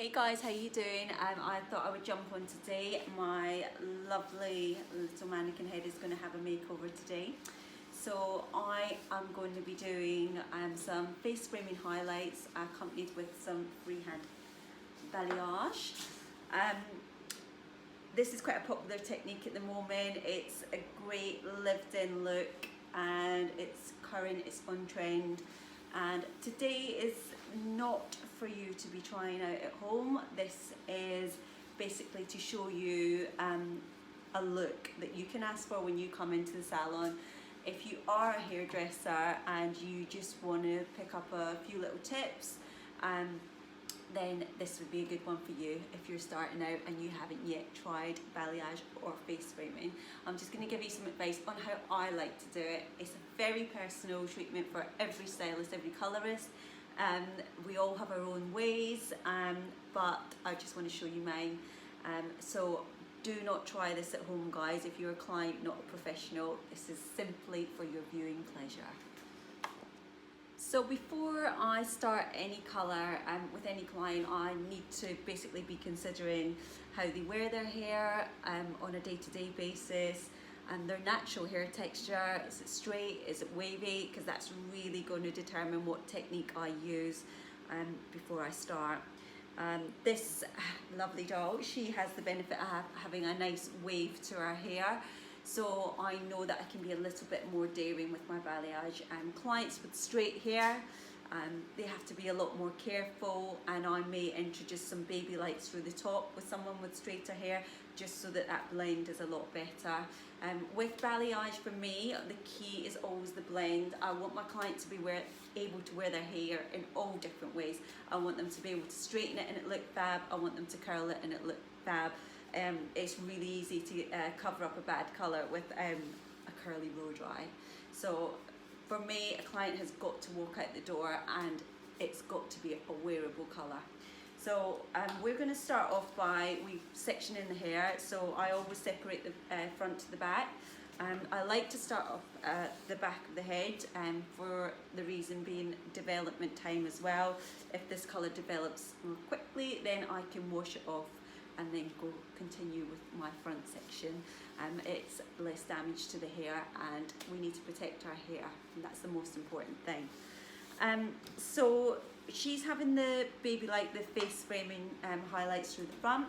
Hey guys, how you doing? I thought I would jump on today. My lovely little mannequin head is going to have a makeover today. So I am going to be doing some face framing highlights accompanied with some freehand balayage. This is quite a popular technique at the moment. It's a great lived-in look and it's current, it's on trend. And today is not for you to be trying out at home. This is basically to show you a look that you can ask for when you come into the salon. If you are a hairdresser and you just want to pick up a few little tips, then this would be a good one for you if you're starting out and you haven't yet tried balayage or face framing. I'm just going to give you some advice on how I like to do it. It's a very personal treatment for every stylist, every colourist. We all have our own ways, but I just want to show you mine. So do not try this at home, guys. If you're a client, not a professional, this is simply for your viewing pleasure. So before I start any colour with any client, I need to basically be considering how they wear their hair on a day-to-day basis, and their natural hair texture. Is it straight? Is it wavy? Because that's really going to determine what technique I use before I start. This lovely doll, she has the benefit of having a nice wave to her hair. So I know that I can be a little bit more daring with my balayage. Clients with straight hair, they have to be a lot more careful, and I may introduce some baby lights through the top with someone with straighter hair, just so that that blend is a lot better. With balayage, for me, the key is always the blend. I want my client to be able to wear their hair in all different ways. I want them to be able to straighten it and it look fab. I want them to curl it and it look fab. It's really easy to cover up a bad colour with a curly blow dry. So for me, a client has got to walk out the door and it's got to be a wearable colour. So we're going to start off by sectioning the hair. So I always separate the front to the back. I like to start off the back of the head, for the reason being development time as well. If this colour develops more quickly, then I can wash it off and then continue with my front section. It's less damage to the hair, and we need to protect our hair, and that's the most important thing. So she's having the baby light, the face framing highlights through the front.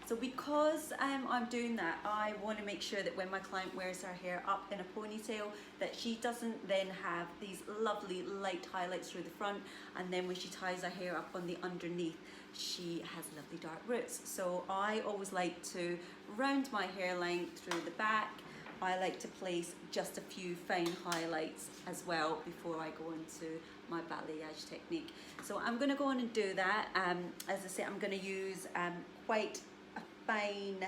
So because I'm doing that, I want to make sure that when my client wears her hair up in a ponytail, that she doesn't then have these lovely light highlights through the front, and then when she ties her hair up on the underneath, she has lovely dark roots. So I always like to round my hairline through the back. I like to place just a few fine highlights as well before I go into my balayage technique. So I'm going to go on and do that. As I say, I'm going to use quite a fine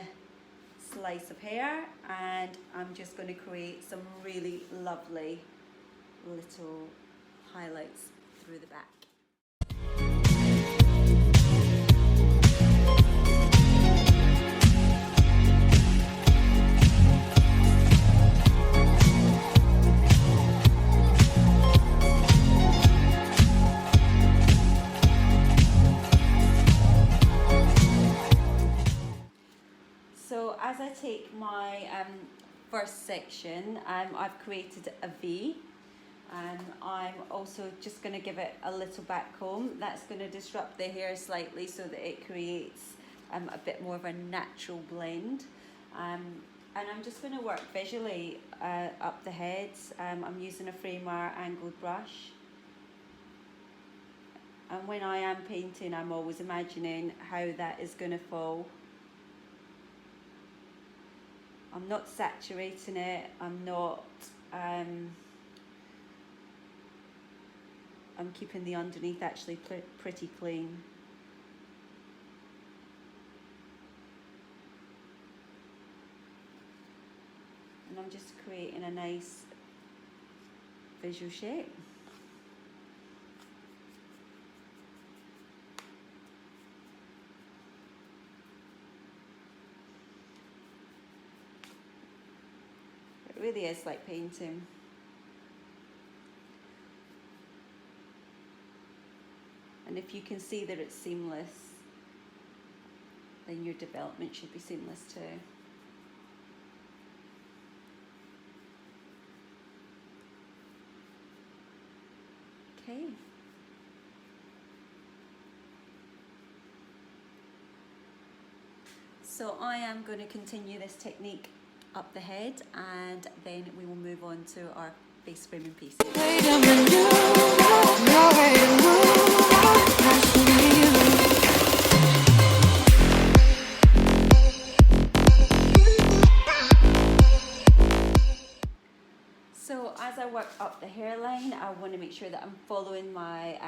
slice of hair, and I'm just going to create some really lovely little highlights through the back. So as I take my first section, I've created a V, and I'm also just going to give it a little back comb. That's going to disrupt the hair slightly so that it creates a bit more of a natural blend. And I'm just going to work visually up the heads. I'm using a Framer angled brush. And when I am painting, I'm always imagining how that is going to fall. I'm not saturating it, I'm keeping the underneath actually pretty clean. And I'm just creating a nice visual shape. It really is like painting. And if you can see that it's seamless, then your development should be seamless too. Okay. So I am going to continue this technique up the head, and then we will move on to our face framing piece. So as I work up the hairline, I want to make sure that I'm following my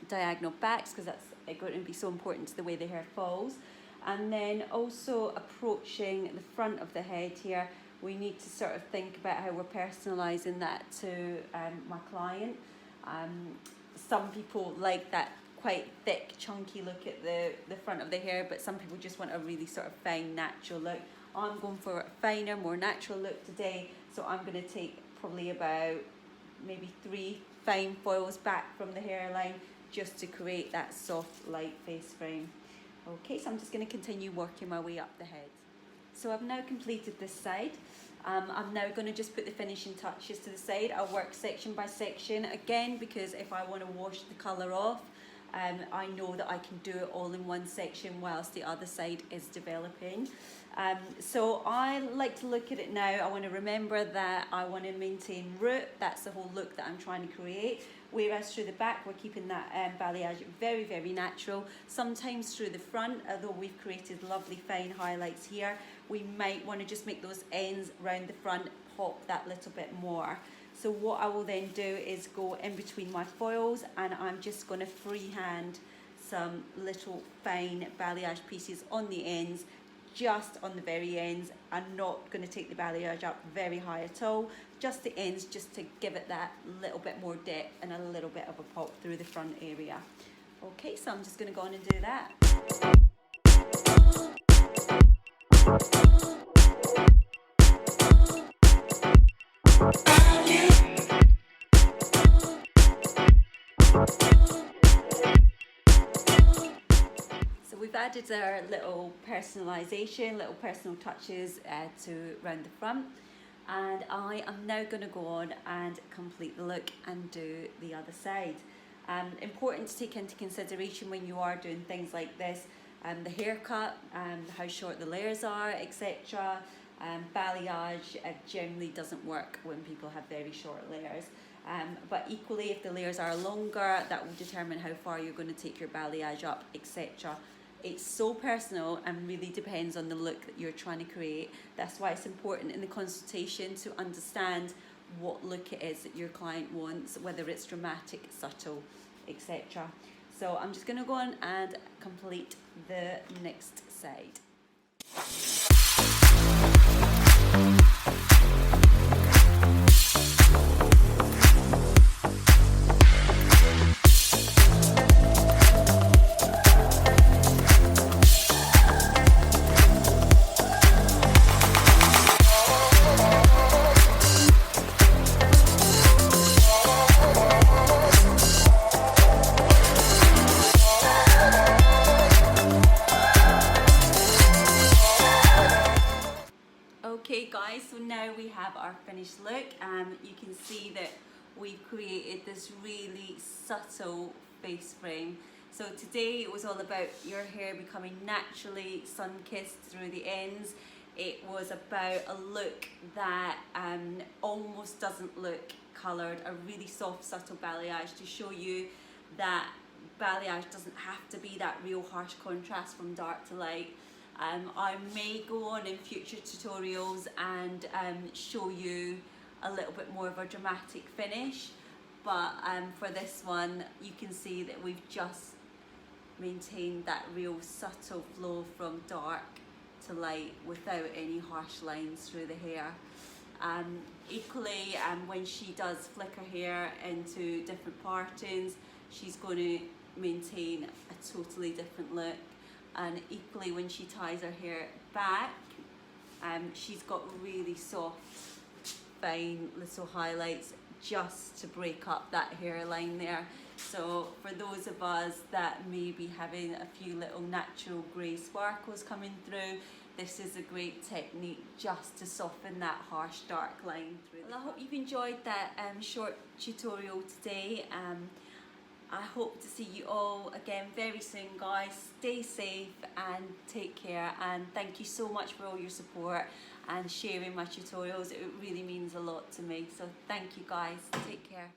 diagonal backs, because that's going to be so important to the way the hair falls. And then also approaching the front of the head here, we need to sort of think about how we're personalising that to my client. Some people like that quite thick, chunky look at the front of the hair, but some people just want a really sort of fine, natural look. I'm going for a finer, more natural look today, so I'm going to take probably about maybe 3 fine foils back from the hairline just to create that soft, light face frame. Okay, so I'm just going to continue working my way up the head. So I've now completed this side. I'm now going to just put the finishing touches to the side. I'll work section by section again, because if I want to wash the colour off, I know that I can do it all in one section whilst the other side is developing. So I like to look at it now. I want to remember that I want to maintain root. That's the whole look that I'm trying to create. Whereas through the back, we're keeping that balayage very, very natural. Sometimes through the front, although we've created lovely fine highlights here, we might want to just make those ends round the front pop that little bit more. So what I will then do is go in between my foils, and I'm just going to freehand some little fine balayage pieces on the ends, just on the very ends. I'm not going to take the balayage up very high at all, just the ends, just to give it that little bit more depth and a little bit of a pop through the front area. Okay, so I'm just going to go on and do that. So we've added our little personalisation, little personal touches to round the front, and I am now going to go on and complete the look and do the other side. Important to take into consideration when you are doing things like this, the haircut, how short the layers are, etc. Balayage generally doesn't work when people have very short layers. But equally, if the layers are longer, that will determine how far you're going to take your balayage up, etc. It's so personal and really depends on the look that you're trying to create. That's why it's important in the consultation to understand what look it is that your client wants, whether it's dramatic, subtle, etc. So I'm just going to go on and complete the next side. Okay guys, so now we have our finished look. You can see that we've created this really subtle face frame. So today it was all about your hair becoming naturally sun-kissed through the ends. It was about a look that almost doesn't look coloured, a really soft, subtle balayage to show you that balayage doesn't have to be that real harsh contrast from dark to light. I may go on in future tutorials and show you a little bit more of a dramatic finish, but for this one you can see that we've just maintained that real subtle flow from dark to light without any harsh lines through the hair. Equally, when she does flick her hair into different partings, she's going to maintain a totally different look. And equally, when she ties her hair back, she's got really soft, fine little highlights just to break up that hairline there. So for those of us that may be having a few little natural grey sparkles coming through, this is a great technique just to soften that harsh dark line through. Well, I hope you've enjoyed that short tutorial today. I hope to see you all again very soon, guys. Stay safe and take care, and thank you so much for all your support and sharing my tutorials. It really means a lot to me, so thank you guys. Take care.